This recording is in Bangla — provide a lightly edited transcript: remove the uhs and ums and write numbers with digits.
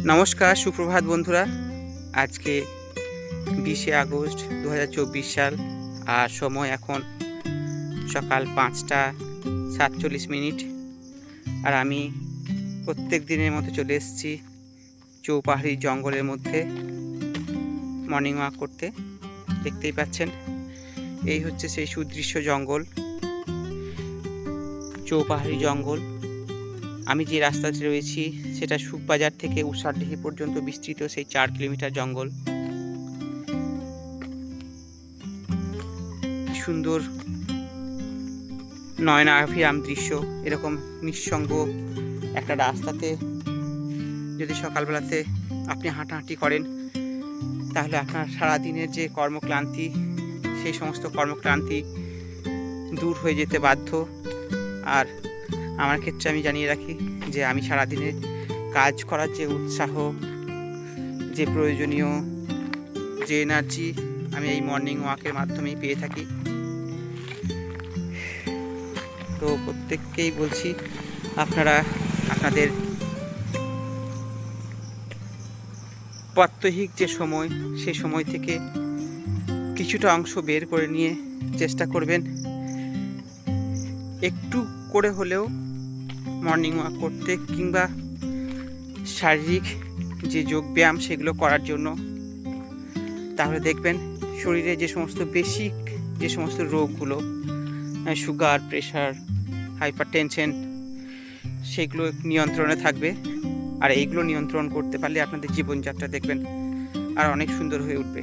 নমস্কার, সুপ্রভাত বন্ধুরা। আজকে 20শে আগস্ট 2024 সাল, আর সময় এখন সকাল 5টা 47 মিনিট। আর আমি প্রত্যেক দিনের মতো চলে এসেছি চৌপাহাড়ি জঙ্গলের মধ্যে মর্নিং ওয়াক করতে। দেখতেই পাচ্ছেন, এই হচ্ছে সেই সুদৃশ্য জঙ্গল, চৌপাহাড়ি জঙ্গল। আমি যে রাস্তাতে রয়েছি সেটা সুখবাজার থেকে উষারডিহি পর্যন্ত বিস্তৃত সেই 4 কিলোমিটার জঙ্গল। সুন্দর নয়নাভিরাম দৃশ্য। এরকম নিঃসঙ্গ একটা রাস্তাতে যদি সকালবেলাতে আপনি হাঁটাহাঁটি করেন, তাহলে আপনার সারাদিনের যে কর্মক্লান্তি, সেই সমস্ত কর্মক্লান্তি দূর হয়ে যেতে বাধ্য। আর আমার ক্ষেত্রে আমি জানিয়ে রাখি যে আমি সারাদিনে কাজ করার যে উৎসাহ, যে প্রয়োজনীয় যে এনার্জি, আমি এই মর্নিং ওয়াকের মাধ্যমেই পেয়ে থাকি। তো প্রত্যেককেই বলছি, আপনারা আপনাদের প্রাত্যহিক যে সময়, সেই সময় থেকে কিছুটা অংশ বের করে নিয়ে চেষ্টা করবেন একটু করে হলেও মর্নিং ওয়াক করতে, কিংবা শারীরিক যে যোগব্যায়াম সেগুলো করার জন্য। তাহলে দেখবেন শরীরে যে সমস্ত বেসিক যে সমস্ত রোগগুলো, সুগার, প্রেশার, হাইপার টেনশন, সেগুলো নিয়ন্ত্রণে থাকবে। আর এইগুলো নিয়ন্ত্রণ করতে পারলে আপনাদের জীবনযাত্রা দেখবেন আর অনেক সুন্দর হয়ে উঠবে।